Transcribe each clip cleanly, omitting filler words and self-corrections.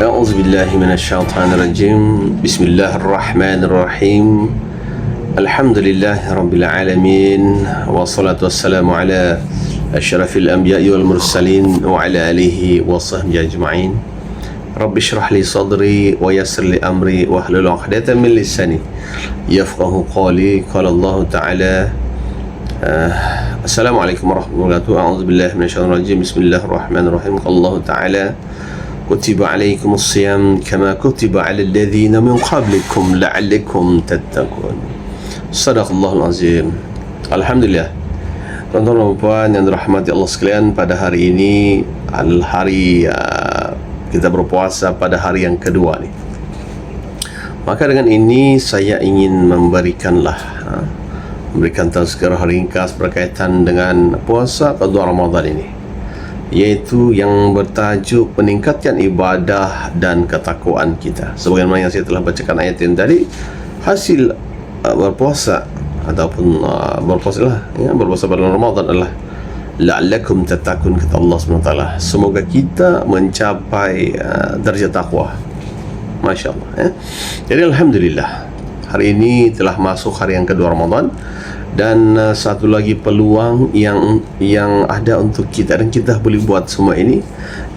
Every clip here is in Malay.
أعوذ بالله من الشيطان الرجيم بسم الله الرحمن الرحيم الحمد لله رب العالمين والصلاة والسلام على أشرف الأنبياء والمرسلين وعلى آله وصحبه أجمعين رب اشرح لي صدري ويسر لي أمري واحلل عقدة من لساني يفقه قولي قال الله تعالى السلام عليكم ورحمة الله وبركاته أعوذ بالله من الشيطان الرجيم بسم الله الرحمن الرحيم قال الله تعالى كتب عليكم الصيام كما كتب على الذين من قبلكم لعلكم تتقون صدق الله العظيم. Alhamdulillah, tuan-tuan dan puan yang dirahmati Allah sekalian, pada hari ini adalah hari kita berpuasa pada hari yang kedua ni. Maka dengan ini saya ingin memberikan tazkirah ringkas berkaitan dengan puasa qada Ramadan ini, iaitu yang bertajuk meningkatkan ibadah dan ketakwaan kita. Sebagaimana yang saya telah bacakan ayat ini tadi, hasil berpuasa ataupun berpuasa pada Ramadan adalah la'allakum tattaqun, kata Allah SWT. Semoga kita mencapai darjah takwa. Masya Allah. Jadi Alhamdulillah, hari ini telah masuk hari yang kedua Ramadan. Dan satu lagi peluang yang ada untuk kita, dan kita boleh buat semua ini,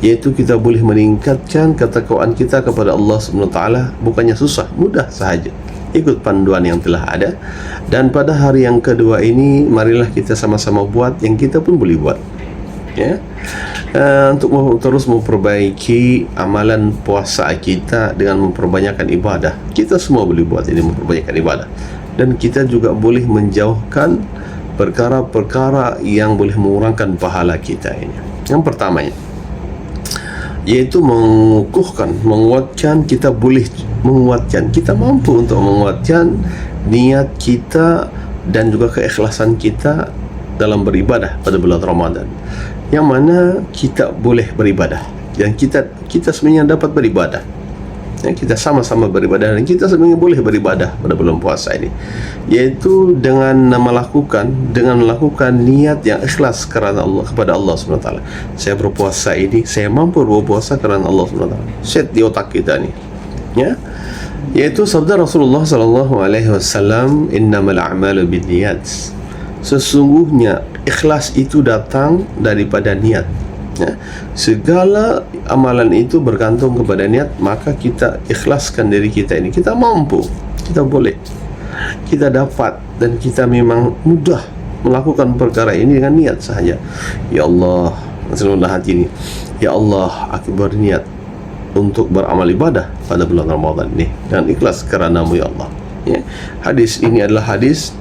iaitu kita boleh meningkatkan ketakwaan kita kepada Allah SWT. Bukannya susah, mudah sahaja. Ikut panduan yang telah ada. Dan pada hari yang kedua ini, marilah kita sama-sama buat yang kita pun boleh buat, ya, untuk terus memperbaiki amalan puasa kita dengan memperbanyakkan ibadah. Kita semua boleh buat ini, memperbanyakkan ibadah. Dan kita juga boleh menjauhkan perkara-perkara yang boleh mengurangkan pahala kita ini. Yang pertamanya, iaitu menguatkan, kita boleh menguatkan, kita mampu untuk menguatkan niat kita dan juga keikhlasan kita dalam beribadah pada bulan Ramadan, yang mana kita boleh beribadah dan kita sebenarnya dapat beribadah, ya, kita sama-sama beribadah dan kita sebenarnya boleh beribadah pada bulan puasa ini, iaitu dengan melakukan niat yang ikhlas kerana Allah, kepada Allah SWT. Saya berpuasa ini, saya mampu berpuasa kerana Allah SWT. Set di otak kita ni, ya, iaitu sabda Rasulullah SAW, innamal a'malu binniyat. Sesungguhnya ikhlas itu datang daripada niat, ya. Segala amalan itu bergantung kepada niat. Maka kita ikhlaskan diri kita ini, kita mampu, kita boleh, kita dapat, dan kita memang mudah melakukan perkara ini dengan niat sahaja. Ya Allah, seluruh hati ini, ya Allah, aku berniat untuk beramal ibadah pada bulan Ramadan ini dengan ikhlas kerana-Mu, ya Allah, ya. Hadis ini adalah hadis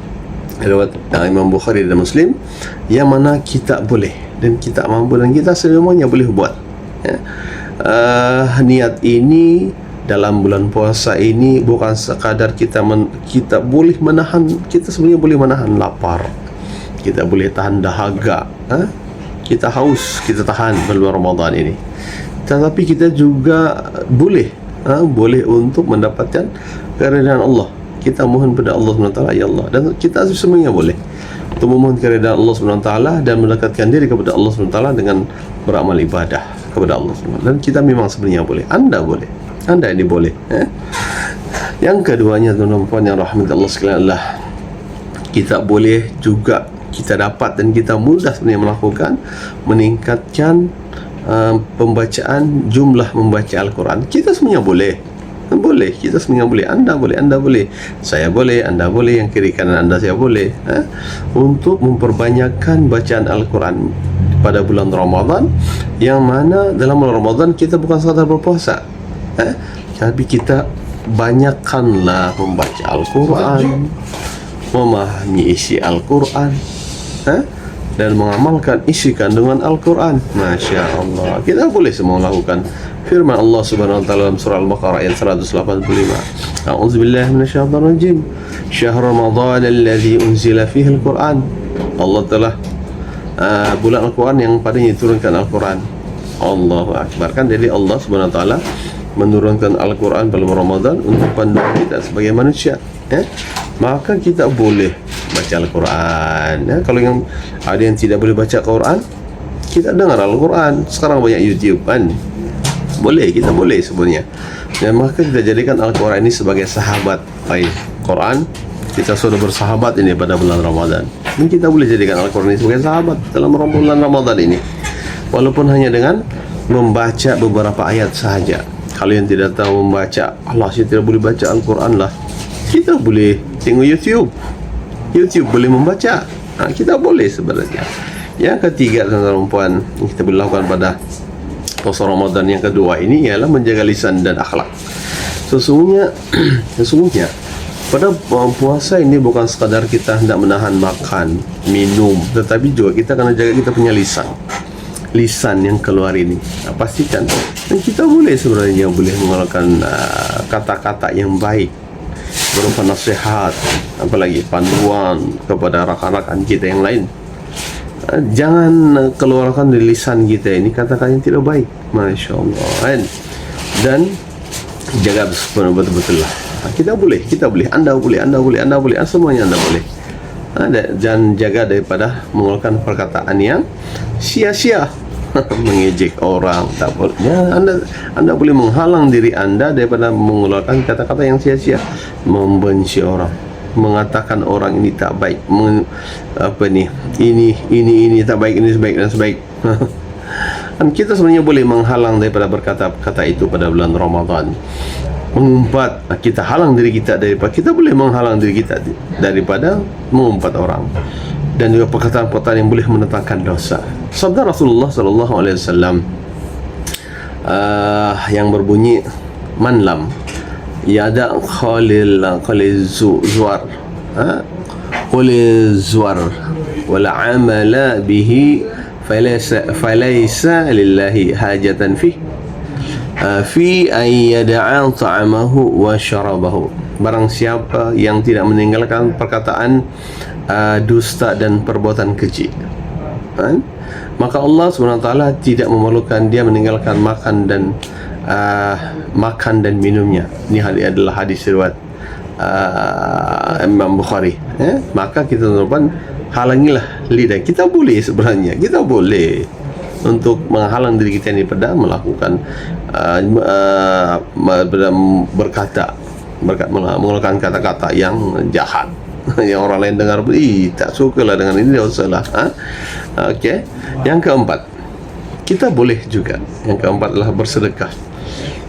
riwayat Imam Bukhari dan Muslim, yang mana kita boleh dan kita mampu dan kita semuanya boleh buat, ya. Niat ini dalam bulan puasa ini bukan sekadar kita boleh menahan, kita sebenarnya boleh menahan lapar, kita boleh tahan dahaga, kita haus, kita tahan bulan Ramadan ini. Tetapi kita juga boleh untuk mendapatkan keridhaan Allah. Kita mohon pada Allah SWT, ya Allah, dan kita semuanya boleh untuk memohon keridhaan Allah SWT dan mendekatkan diri kepada Allah SWT dengan beramal ibadah kepada Allah SWT. Dan kita memang sebenarnya boleh. Anda boleh, anda ini boleh, ya. Yang keduanya, tuan-tuan yang rahmat Allah sekalian, adalah kita boleh juga, kita dapat dan kita mudah sebenarnya melakukan, meningkatkan pembacaan, jumlah membaca Al-Quran. Kita sebenarnya boleh, kita sebenarnya boleh. Anda boleh, saya boleh, anda boleh, yang kiri kanan anda, saya boleh, untuk memperbanyakkan bacaan Al-Quran pada bulan Ramadan, yang mana dalam bulan Ramadan kita bukan sekadar berpuasa, tapi kita banyakkanlah membaca Al-Quran, memahami isi Al-Quran, dan mengamalkan isi kandungan Al-Quran. Masya Allah, kita boleh semua melakukan. Firman Allah Subhanahu wa taala dalam surah Al-Baqarah ayat 185, A'udzubillahi minasyaitonir rajim, syahr Ramadan alladzi unzila fihi al-Quran. Allah telah bulan Al-Quran yang padanya diturunkan Al-Quran. Allahu Akbar, kan? Jadi Allah Subhanahu wa taala menurunkan Al-Quran pada bulan Ramadan untuk panduan kita sebagai manusia, ya. Maka kita boleh baca Al-Quran, ya. Kalau yang ada yang tidak boleh baca Quran, kita dengar Al-Quran. Sekarang banyak YouTube, kan? Boleh, kita boleh sebenarnya. Dan maka kita jadikan Al-Quran ini sebagai sahabat. Baik, Quran kita sudah bersahabat ini pada bulan Ramadan, dan kita boleh jadikan Al-Quran ini sebagai sahabat dalam bulan Ramadan ini, walaupun hanya dengan membaca beberapa ayat sahaja. Kalau yang tidak tahu membaca, Allah, saya tidak boleh baca Al-Quran lah, kita boleh tengok YouTube boleh membaca. Kita boleh sebenarnya. Yang ketiga, tuan-tuan dan puan, kita boleh lakukan pada puasa Ramadan yang kedua ini ialah menjaga lisan dan akhlak. Sesungguhnya pada puasa ini bukan sekadar kita hendak menahan makan, minum, tetapi juga kita kena jaga kita punya lisan yang keluar ini. Pastikan, dan kita boleh sebenarnya boleh mengeluarkan kata-kata yang baik berupa nasihat, apalagi panduan kepada rakan-rakan kita yang lain. Jangan keluarkan dari lisan kita ini kata-kata yang tidak baik, Masya Allah, kan? Dan jaga betul-betul lah. Kita boleh, anda boleh, semuanya anda boleh. Dan jaga daripada mengeluarkan perkataan yang sia-sia, mengejek orang, tak boleh. Ya, anda boleh menghalang diri anda daripada mengeluarkan kata-kata yang sia-sia, membenci orang, mengatakan orang ini tak baik, ini tak baik, ini sebaik dan sebaik. Dan kita sebenarnya boleh menghalang daripada berkata-kata itu pada bulan Ramadan. Mengumpat, kita halang diri kita daripada, kita boleh menghalang diri kita daripada mengumpat orang, dan juga perkataan-perkataan yang boleh mendatangkan dosa. Sabda Rasulullah sallallahu alaihi wasallam yang berbunyi, man lam yada khalil zuwar wala amala bihi falaysa lillahi hajatan fi ayyada'a ta'amahu wa syarabahu. Barang siapa yang tidak meninggalkan perkataan dusta dan perbuatan keji, maka Allah SWT tidak memerlukan dia meninggalkan makan dan minumnya. Ini adalah hadis riwayat Imam Bukhari. Maka kita halangilah lidah. Kita boleh sebenarnya, kita boleh untuk menghalang diri kita ini pada melakukan mengeluarkan kata-kata yang jahat yang orang lain dengar, tak sukalah dengan ini, tak usahlah. Okey. Yang keempat, kita boleh juga, yang keempat adalah bersedekah.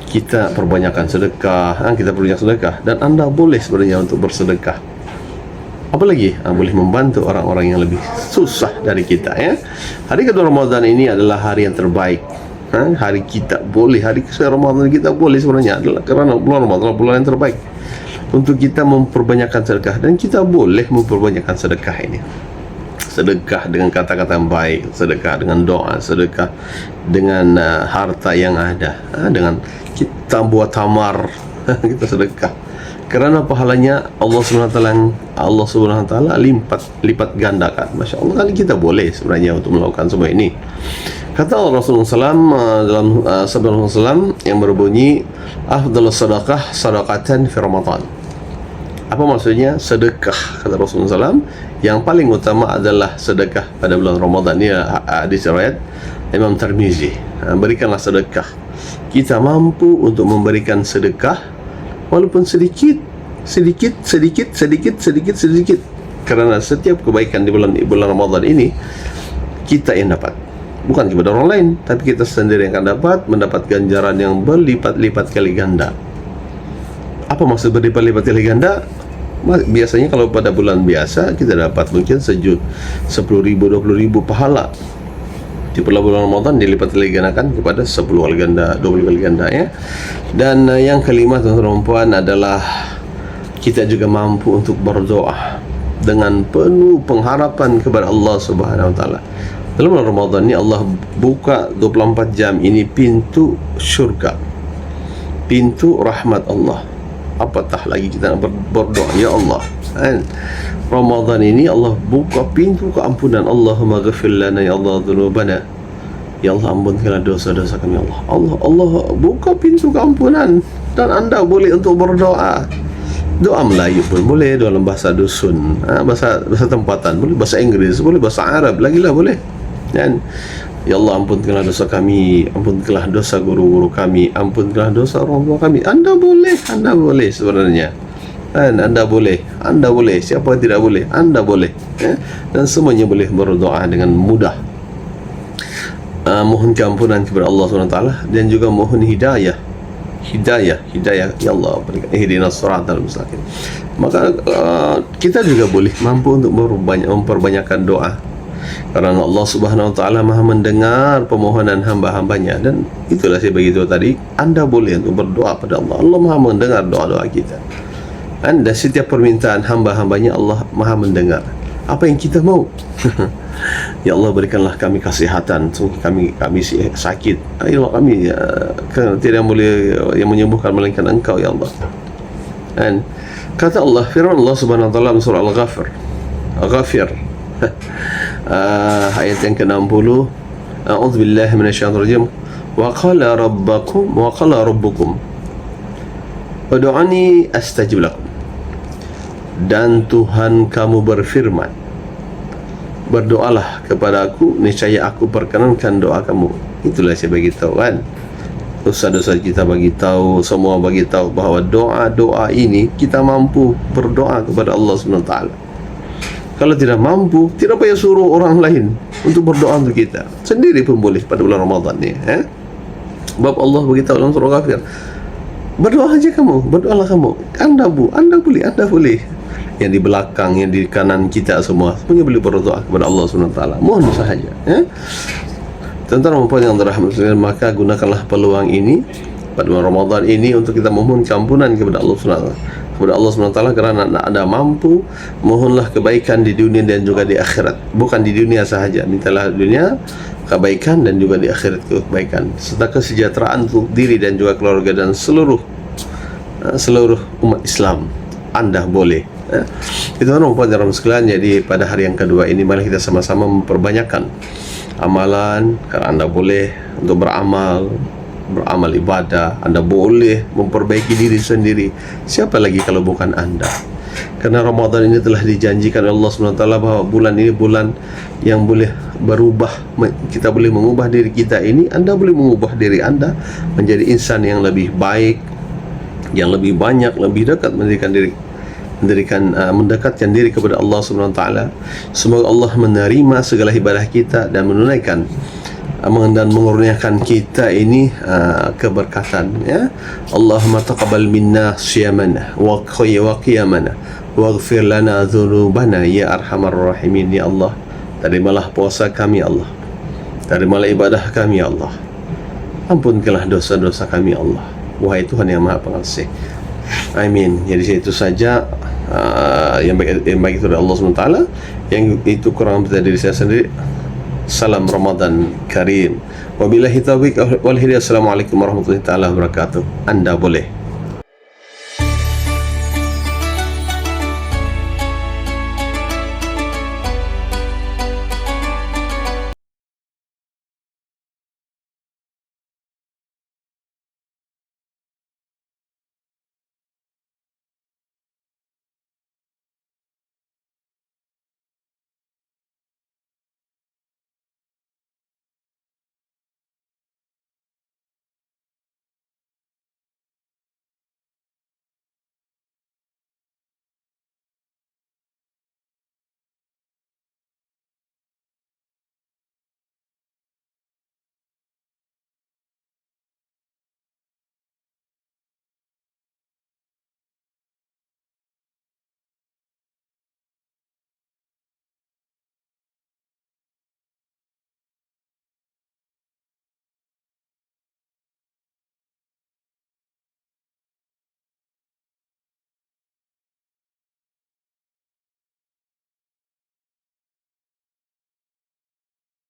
Kita perbanyakkan sedekah, kita perbanyak sedekah, dan anda boleh sebenarnya untuk bersedekah. Apalagi boleh membantu orang-orang yang lebih susah dari kita, ya. Hari kedua Ramadan ini adalah hari yang terbaik. Hari kita boleh, hari kedua Ramadan kita boleh sebenarnya adalah kerana bulan Ramadan adalah bulan yang terbaik untuk kita memperbanyakkan sedekah, dan kita boleh memperbanyakkan sedekah ini. Sedekah dengan kata-kata yang baik, sedekah dengan doa, sedekah dengan harta yang ada, dengan kita buat tamar, kita sedekah. Kerana pahalanya Allah SWT lipat gandakan. Masya Allah, kan kita boleh sebenarnya untuk melakukan semua ini. Kata Rasulullah SAW dalam sabda Rasulullah SAW yang berbunyi, afdalus sadaqah sadaqatan fi Ramadan. Apa maksudnya sedekah? Kata Rasulullah SAW, yang paling utama adalah sedekah pada bulan Ramadan. Ini hadis riwayat Imam Tirmizi. Berikanlah sedekah. Kita mampu untuk memberikan sedekah walaupun sedikit. Kerana setiap kebaikan di bulan Ramadan ini kita yang dapat, bukan kepada orang lain, tapi kita sendiri yang akan mendapat ganjaran yang berlipat-lipat kali ganda. Apa maksud berlipat-lipat kali ganda? Biasanya kalau pada bulan biasa kita dapat mungkin 10.000, 20.000 pahala. Di bulan Ramadan dilipat kali gandakan kepada 10 kali ganda, 20 kali ganda, ya. Dan yang kelima, tuan-tuan dan puan, adalah kita juga mampu untuk berdoa dengan penuh pengharapan kepada Allah Subhanahu wa taala. Dalam bulan Ramadan ni Allah buka 24 jam ini pintu syurga, pintu rahmat Allah. Apatah lagi kita nak berdoa, ya Allah, Ramadan ini Allah buka pintu keampunan. Allahumma ghafir lana ya Allah dzunubana, ya Allah ampunkanlah dosa-dosa kami, ya Allah. Allah buka pintu keampunan, dan anda boleh untuk berdoa. Doa Melayu pun boleh, dalam bahasa dusun, bahasa tempatan boleh, bahasa Inggeris boleh, bahasa Arab lagilah boleh. Dan ya Allah, ampunkanlah dosa kami, ampunkanlah dosa guru-guru kami, ampunkanlah dosa orang tua kami. Anda boleh sebenarnya. Dan anda boleh, siapa tidak boleh? Anda boleh, ya? Dan semuanya boleh berdoa dengan mudah, mohon keampunan kepada Allah SWT, dan juga mohon hidayah. Ya Allah, berikan ihdinas siratal mustaqim. Maka kita juga boleh mampu untuk memperbanyakkan doa, karena Allah Subhanahu Wa Taala Maha mendengar permohonan hamba-hambanya. Dan itulah saya beritahu tadi, anda boleh untuk berdoa pada Allah. Allah Maha mendengar doa-doa kita. Dan setiap permintaan hamba-hambanya Allah Maha mendengar. Apa yang kita mau? Ya Allah, berikanlah kami kesihatan. Kami sakit. Ya Allah, kami tidak boleh yang menyembuhkan melainkan Engkau, ya Allah. Dan kata Allah, firman Allah Subhanahu Wa Taala surah Al-Ghafir, ayat yang ke-60, A'udzubillahi minasyaitonir rajim. Wa qala rabbukum ud'uni astajib lakum. Dan Tuhan kamu berfirman, berdoalah kepada aku, niscaya aku perkenankan doa kamu. Itulah saya bagi tahu, kan, dosa-dosa kita bagi tahu, semua bagi tahu bahawa doa-doa ini kita mampu berdoa kepada Allah SWT. Kalau tidak mampu, tidak payah suruh orang lain untuk berdoa untuk kita, sendiri pun boleh pada bulan Ramadan ni, Sebab Allah beritahu dalam surah Ghafir, berdoa aja kamu, berdoalah kamu. Anda boleh. Yang di belakang, yang di kanan kita semua boleh berdoa kepada Allah SWT. Mohon sahaja, Tuan-tuan yang dirahmati, maka gunakanlah peluang ini pada bulan Ramadan ini untuk kita memohon keampunan kepada Allah SWT. Kerana anda mampu, mohonlah kebaikan di dunia dan juga di akhirat. Bukan di dunia sahaja, mintalah dunia kebaikan dan juga di akhirat kebaikan, serta kesejahteraan untuk diri dan juga keluarga dan seluruh umat Islam. Anda boleh. Itu rumput dalam sekalian. Jadi pada hari yang kedua ini, mari kita sama-sama memperbanyakkan amalan, karena anda boleh untuk beramal ibadah. Anda boleh memperbaiki diri sendiri. Siapa lagi kalau bukan anda? Karena Ramadan ini telah dijanjikan oleh Allah SWT bahawa bulan ini bulan yang boleh berubah. Kita boleh mengubah diri kita ini. Anda boleh mengubah diri anda menjadi insan yang lebih baik, yang lebih banyak, lebih dekat mendekatkan diri kepada Allah SWT. Semoga Allah menerima segala ibadah kita dan menunaikan dan mengurniakan kita ini keberkatan, ya. Allahumma taqabbal minna siyamana wa qiyamana waghfir lana dhunubana ya arhamar rahimin. Ya Allah, terimalah puasa kami, Allah. Terimalah ibadah kami, Allah. Ampunkanlah dosa-dosa kami, Allah. Wahai Tuhan yang Maha Pengasih. Amin. Jadi itu saja yang baik itu dari Allah SWT. Yang itu kurang dari diri saya sendiri. Salam Ramadan Karim. Wabillahi taufiq wal hidayah. Assalamualaikum warahmatullahi wabarakatuh. Anda boleh.